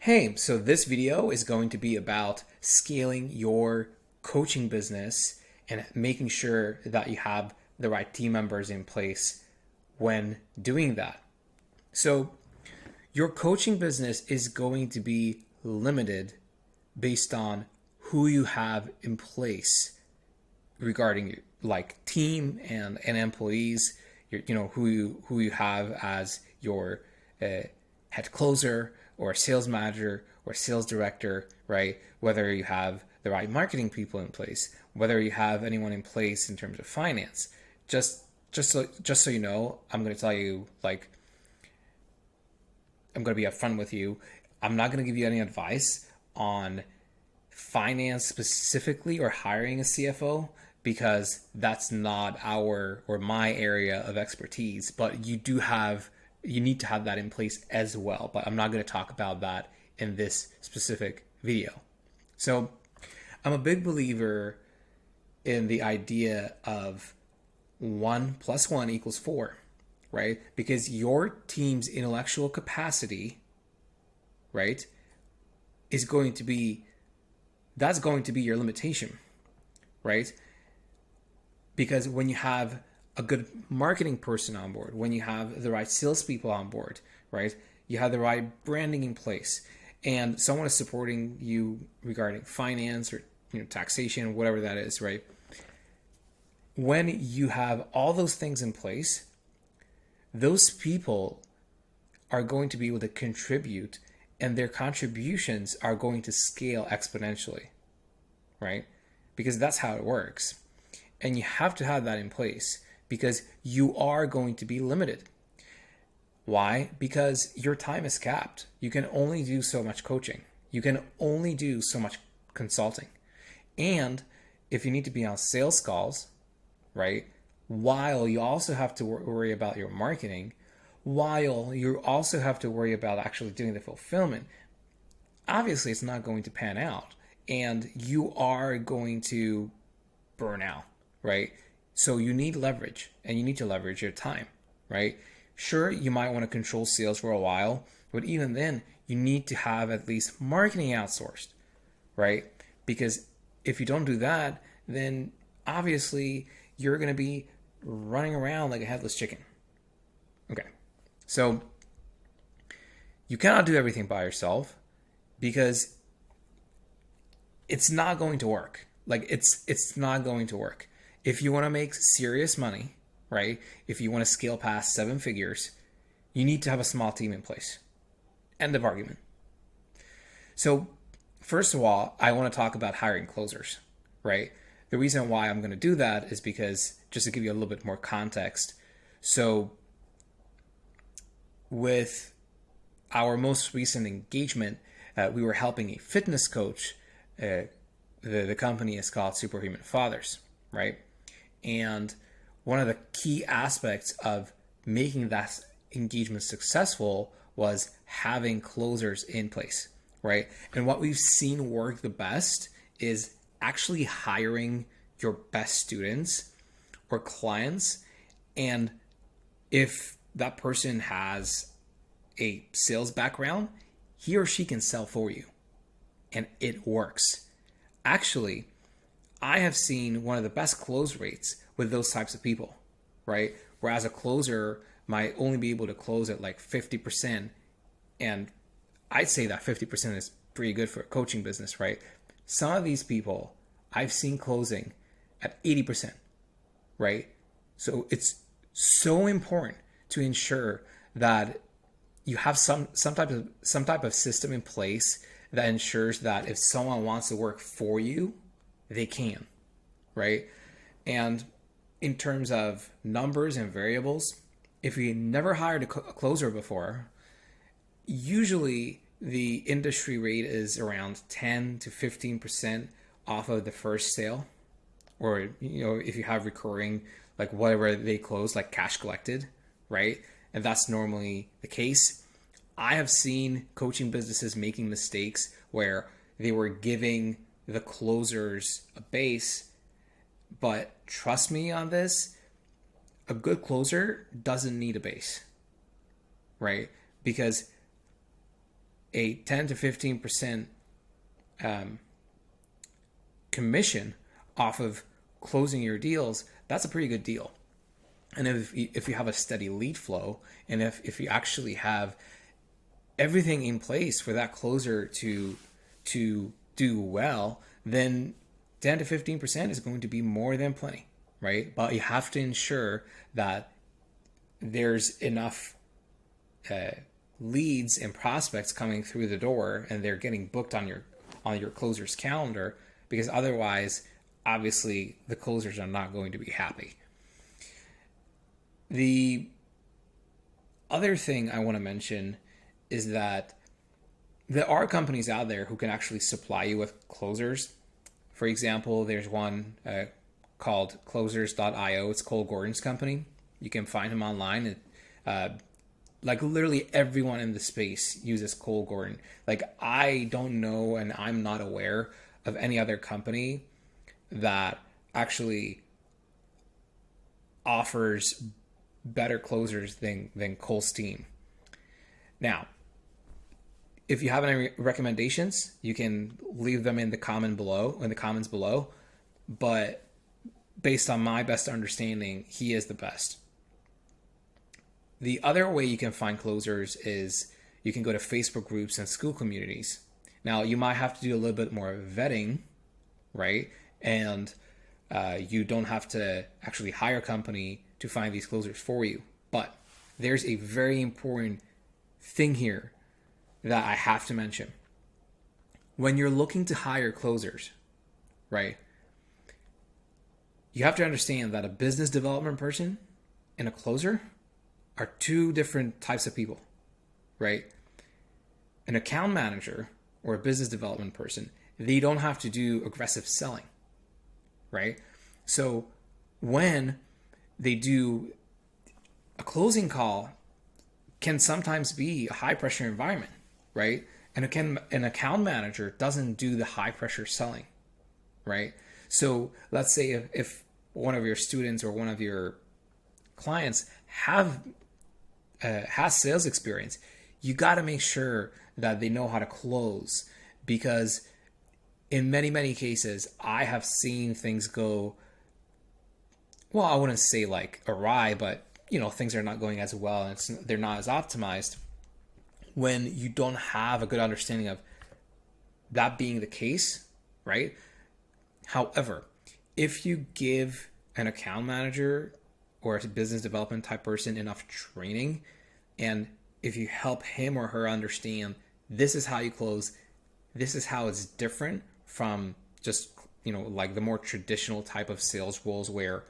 Hey, so this video is going to be about scaling your coaching business and making sure that you have the right team members in place when doing that. So, your coaching business is going to be limited based on who you have in place regarding like team and employees, who you have as your head closer or sales manager or sales director, right? Whether you have the right marketing people in place, whether you have anyone in place in terms of finance. Just so you know, I'm going to tell you, like, I'm going to be upfront with you. I'm not going to give you any advice on finance specifically or hiring a CFO because that's not our or my area of expertise. But you need to have that in place as well. But I'm not going to talk about that in this specific video. So I'm a big believer in the idea of 1 + 1 = 4, right? Because your team's intellectual capacity, right, is going to be your limitation, right? Because when you have a good marketing person on board, when you have the right salespeople on board, right, you have the right branding in place, and someone is supporting you regarding finance or taxation, whatever that is, right? When you have all those things in place, those people are going to be able to contribute, and their contributions are going to scale exponentially, right? Because that's how it works. And you have to have that in place because you are going to be limited. Why? Because your time is capped. You can only do so much coaching. You can only do so much consulting. And if you need to be on sales calls, right, while you also have to worry about your marketing, while you also have to worry about actually doing the fulfillment, obviously it's not going to pan out and you are going to burn out, right? So you need leverage, and you need to leverage your time, right? Sure, you might want to control sales for a while, but even then, you need to have at least marketing outsourced, right? Because if you don't do that, then obviously you're going to be running around like a headless chicken. Okay, so you cannot do everything by yourself because it's not going to work. Like it's not going to work. If you want to make serious money, right? If you want to scale past 7 figures, you need to have a small team in place. End of argument. So, first of all, I want to talk about hiring closers, right? The reason why I'm going to do that is because, just to give you a little bit more context, so with our most recent engagement, we were helping a fitness coach. The company is called Superhuman Fathers, right? And one of the key aspects of making that engagement successful was having closers in place, right? And what we've seen work the best is actually hiring your best students or clients. And if that person has a sales background, he or she can sell for you. And it works. Actually, I have seen one of the best close rates with those types of people, right? Whereas a closer might only be able to close at like 50%. And I'd say that 50% is pretty good for a coaching business, right? Some of these people I've seen closing at 80%, right? So it's so important to ensure that you have some type of system in place that ensures that if someone wants to work for you, they can, right? And in terms of numbers and variables, if you never hired a closer before, usually the industry rate is around 10 to 15% off of the first sale. Or, if you have recurring, like whatever they close, like cash collected, right? And that's normally the case. I have seen coaching businesses making mistakes where they were giving the closers a base, but trust me on this, a good closer doesn't need a base, right? Because a 10 to 15% commission off of closing your deals, that's a pretty good deal. And if you have a steady lead flow, and if you actually have everything in place for that closer to do well, then 10 to 15% is going to be more than plenty, right? But you have to ensure that there's enough leads and prospects coming through the door, and they're getting booked on your closer's calendar, because otherwise, obviously, the closers are not going to be happy. The other thing I want to mention is that there are companies out there who can actually supply you with closers. For example, there's one called closers.io. It's Cole Gordon's company. You can find him online. Like literally everyone in the space uses Cole Gordon. Like I don't know, and I'm not aware of any other company that actually offers better closers than Cole's team. Now, if you have any recommendations, you can leave them in the comments below. But based on my best understanding, he is the best. The other way you can find closers is you can go to Facebook groups and school communities. Now, you might have to do a little bit more vetting, right? And you don't have to actually hire a company to find these closers for you. But there's a very important thing here that I have to mention. When you're looking to hire closers, right, you have to understand that a business development person and a closer are two different types of people, right? An account manager or a business development person, they don't have to do aggressive selling, right? So when they do a closing call, can sometimes be a high pressure environment, right? And an account manager doesn't do the high pressure selling, right? So let's say if one of your students or one of your clients has sales experience, you got to make sure that they know how to close, because in many cases I have seen things go, well, I wouldn't say like awry, but things are not going as well, and they're not as optimized when you don't have a good understanding of that being the case, right? However, if you give an account manager or a business development type person enough training, and if you help him or her understand this is how you close, this is how it's different from just like the more traditional type of sales roles where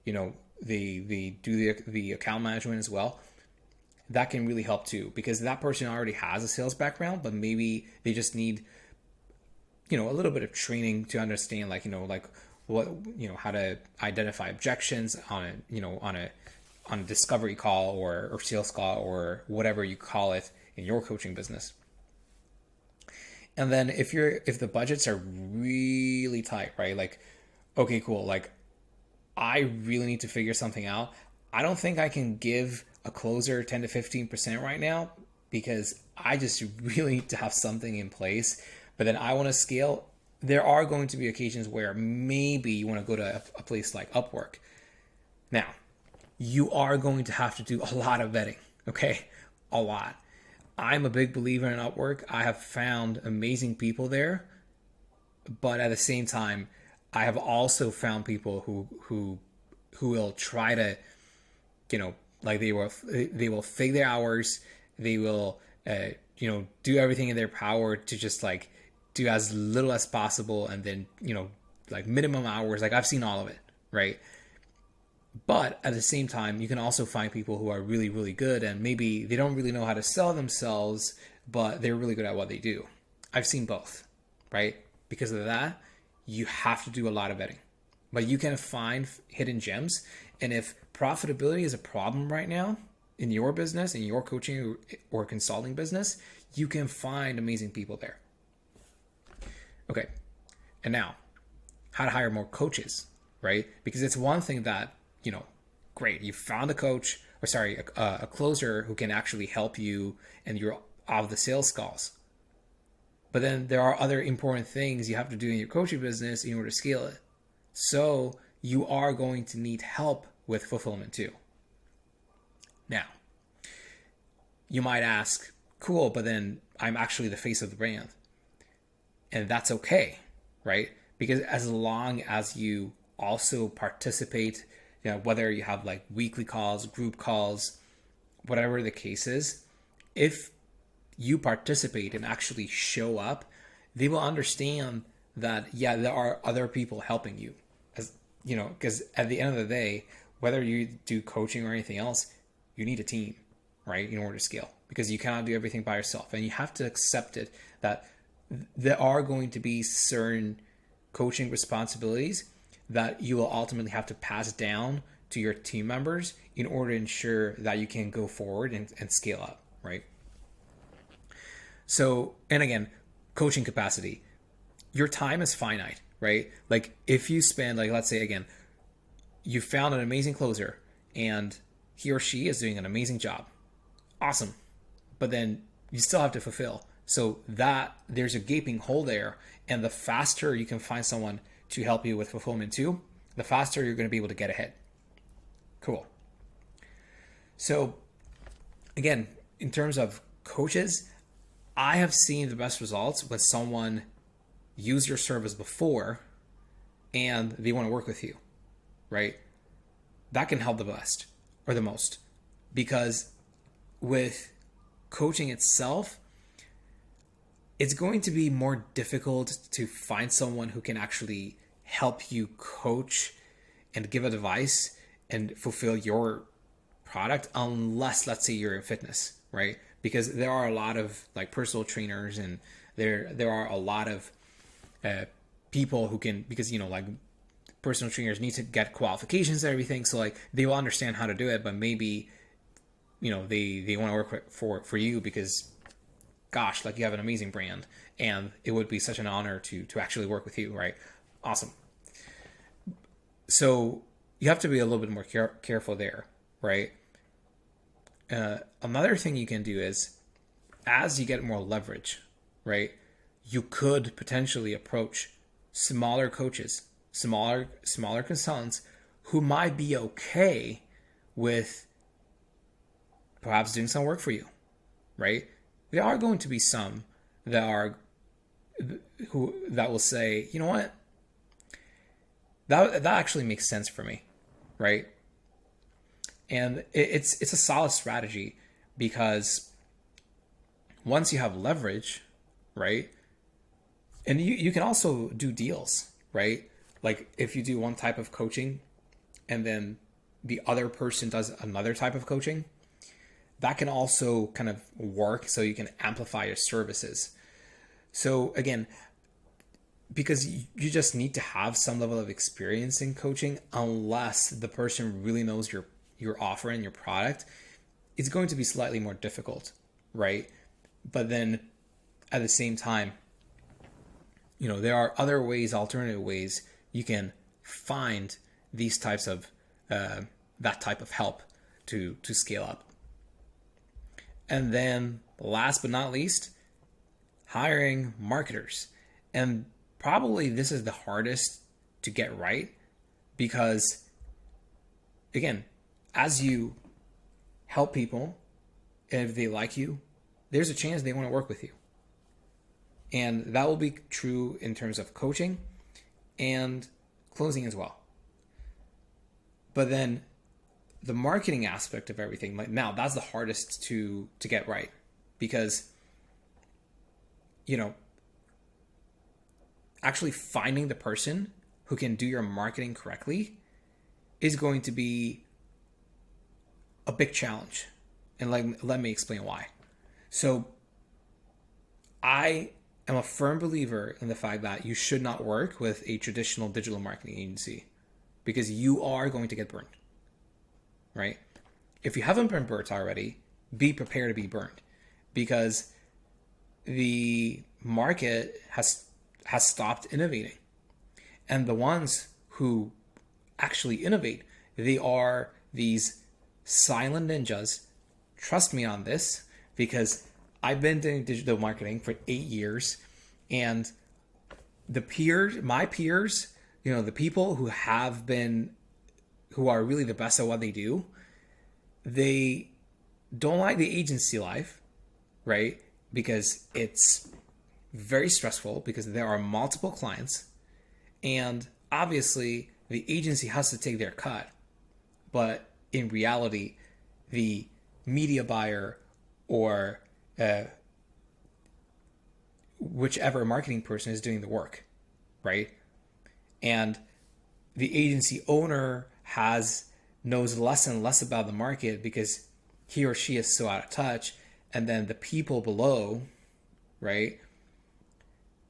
they do the account management as well, that can really help too, because that person already has a sales background, but maybe they just need a little bit of training to understand what how to identify objections on a discovery call or sales call or whatever you call it in your coaching business. And then if the budgets are really tight, right? Like, okay, cool. Like, I really need to figure something out. I don't think I can give a closer 10 to 15% right now, because I just really need to have something in place. But then I want to scale. There are going to be occasions where maybe you want to go to a place like Upwork. Now, you are going to have to do a lot of vetting, okay? A lot. I'm a big believer in Upwork. I have found amazing people there, but at the same time, I have also found people who will try to, like they will fake their hours. They will, do everything in their power to just like do as little as possible, and then like minimum hours. Like I've seen all of it, right? But at the same time, you can also find people who are really, really good, and maybe they don't really know how to sell themselves, but they're really good at what they do. I've seen both, right? Because of that, you have to do a lot of vetting. But you can find hidden gems. And if profitability is a problem right now in your business, in your coaching or consulting business, you can find amazing people there. Okay. And now, how to hire more coaches, right? Because it's one thing that, great, you found a coach, a closer who can actually help you and you're off the sales calls. But then there are other important things you have to do in your coaching business in order to scale it. So you are going to need help with fulfillment too. Now, you might ask, cool, but then I'm actually the face of the brand. And that's okay, right? Because as long as you also participate, whether you have like weekly calls, group calls, whatever the case is, if you participate and actually show up, they will understand that, yeah, there are other people helping you. As because at the end of the day, whether you do coaching or anything else, you need a team, right, in order to scale, because you cannot do everything by yourself. And you have to accept it that there are going to be certain coaching responsibilities that you will ultimately have to pass down to your team members in order to ensure that you can go forward and scale up, right? So, and again, coaching capacity, your time is finite, right? Like if you spend, like, let's say again, you found an amazing closer and he or she is doing an amazing job. Awesome. But then you still have to fulfill. So that there's a gaping hole there. And the faster you can find someone to help you with fulfillment too, the faster you're going to be able to get ahead. Cool. So again, in terms of coaches, I have seen the best results when someone used your service before and they want to work with you, right? That can help the best or the most, because with coaching itself, it's going to be more difficult to find someone who can actually help you coach and give advice and fulfill your product, unless, let's say, you're in fitness, right? Because there are a lot of like personal trainers, and there are a lot of people who can, because like personal trainers need to get qualifications and everything, so like they will understand how to do it, but maybe they want to work for you because, gosh, like you have an amazing brand and it would be such an honor to actually work with you, right? Awesome. So you have to be a little bit more careful there, right? Another thing you can do is, as you get more leverage, right, you could potentially approach smaller coaches, smaller consultants who might be okay with perhaps doing some work for you, right? There are going to be some that will say, you know what, that actually makes sense for me, right? And it's a solid strategy, because once you have leverage, right, and you can also do deals, right? Like if you do one type of coaching and then the other person does another type of coaching, that can also kind of work, so you can amplify your services. So again, because you just need to have some level of experience in coaching, unless the person really knows your offer and your product, it's going to be slightly more difficult, right? But then at the same time, there are other ways, alternative ways you can find these types of that type of help to scale up. And then last but not least, hiring marketers. And probably this is the hardest to get right, because again, as you help people, if they like you, there's a chance they want to work with you. And that will be true in terms of coaching and closing as well. But then the marketing aspect of everything, like now, that's the hardest to get right, because actually finding the person who can do your marketing correctly is going to be a big challenge. And let me explain why. So I am a firm believer in the fact that you should not work with a traditional digital marketing agency, because you are going to get burned, right? If you haven't been burnt already, be prepared to be burned, because the market has stopped innovating. And the ones who actually innovate, they are these silent ninjas. Trust me on this, because I've been doing digital marketing for 8 years, And my peers, the people who are really the best at what they do, they don't like the agency life, right? Because it's very stressful because there are multiple clients, and obviously the agency has to take their cut. But in reality, the media buyer or whichever marketing person is doing the work, right? And the agency owner knows less and less about the market because he or she is so out of touch. And then the people below, right?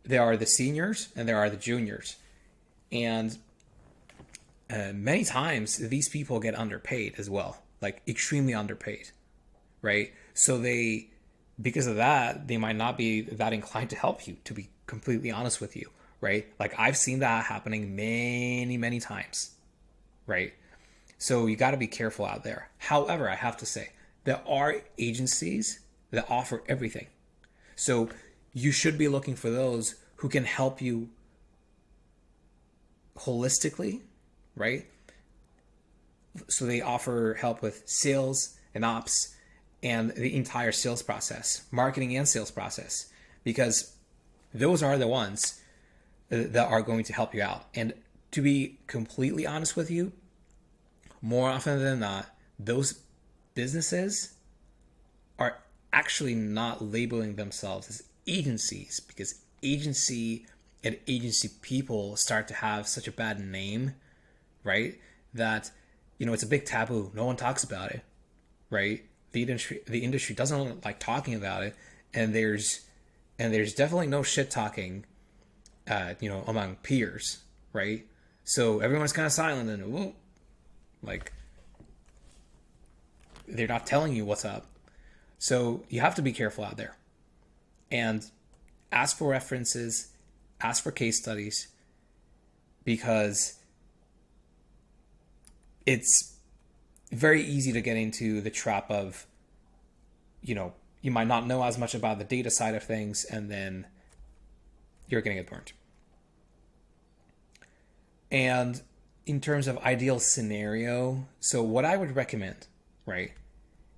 There are the seniors and there are the juniors. And many times these people get underpaid as well, like extremely underpaid, right? So because of that, they might not be that inclined to help you, to be completely honest with you, right? Like I've seen that happening many, many times, right? So you got to be careful out there. However, I have to say, there are agencies that offer everything. So you should be looking for those who can help you holistically, right? So they offer help with sales and ops and the entire sales process, marketing and sales process, because those are the ones that are going to help you out. And to be completely honest with you, more often than not, those businesses are actually not labeling themselves as agencies, because agency and agency people start to have such a bad name, right? That, it's a big taboo. No one talks about it, right? The industry doesn't like talking about it. And there's definitely no shit talking, among peers, right? So everyone's kind of silent and they're not telling you what's up. So you have to be careful out there and ask for references, ask for case studies, because it's very easy to get into the trap of, you might not know as much about the data side of things, and then you're going to get burnt. And in terms of ideal scenario, so what I would recommend, right?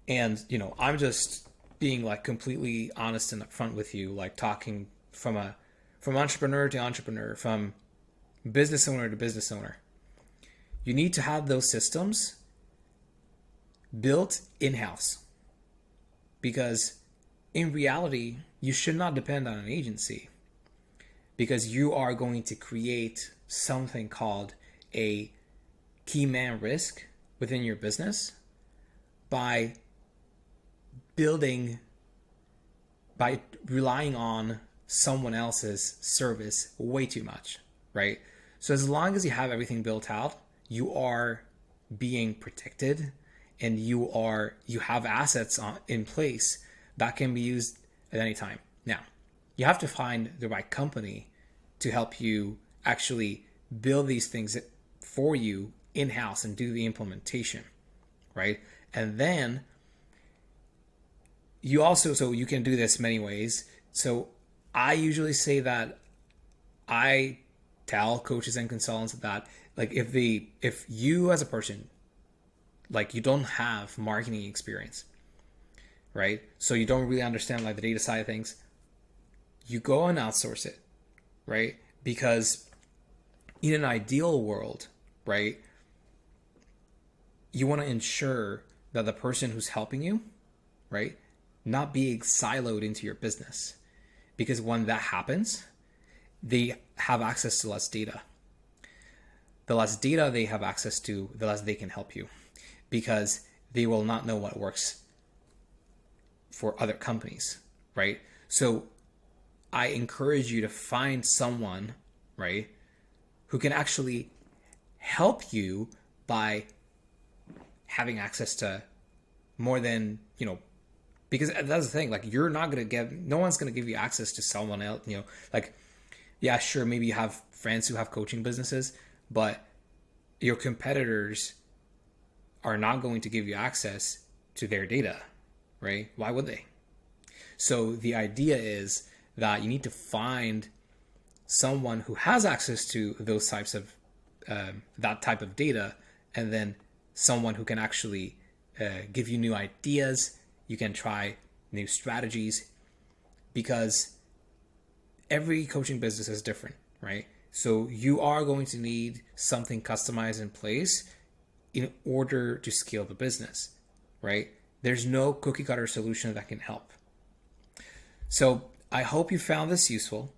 And, I'm just being like completely honest and upfront with you, like talking from entrepreneur to entrepreneur, from business owner to business owner. You need to have those systems built in-house, because in reality, you should not depend on an agency, because you are going to create something called a key man risk within your business by relying on someone else's service way too much, right? So as long as you have everything built out, you are being protected, and you have assets in place that can be used at any time. Now, you have to find the right company to help you actually build these things for you in-house and do the implementation, right? And then so you can do this many ways. So I usually say that I tell coaches and consultants that, like, if you as a person, like, you don't have marketing experience, right? So you don't really understand like the data side of things, you go and outsource it, right? Because in an ideal world, right, you want to ensure that the person who's helping you, right, not being siloed into your business. Because when that happens, they have access to less data. The less data they have access to, the less they can help you, because they will not know what works for other companies, right? So I encourage you to find someone, right, who can actually help you by having access to more than, because that's the thing, like, no one's going to give you access to someone else, like, yeah, sure, maybe you have friends who have coaching businesses, but your competitors are not going to give you access to their data, right? Why would they? So the idea is that you need to find someone who has access to those types of that type of data, and then someone who can actually give you new ideas. You can try new strategies, because every coaching business is different, right? So you are going to need something customized in place in order to scale the business, right? There's no cookie cutter solution that can help. So I hope you found this useful.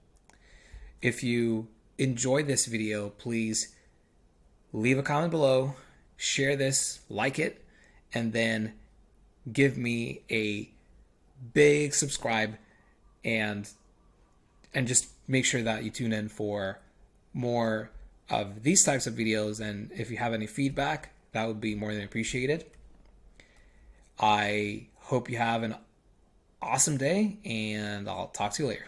If you enjoyed this video, please leave a comment below, share this, like it, and then give me a big subscribe, and just make sure that you tune in for more of these types of videos. And if you have any feedback, that would be more than appreciated. I hope you have an awesome day, and I'll talk to you later.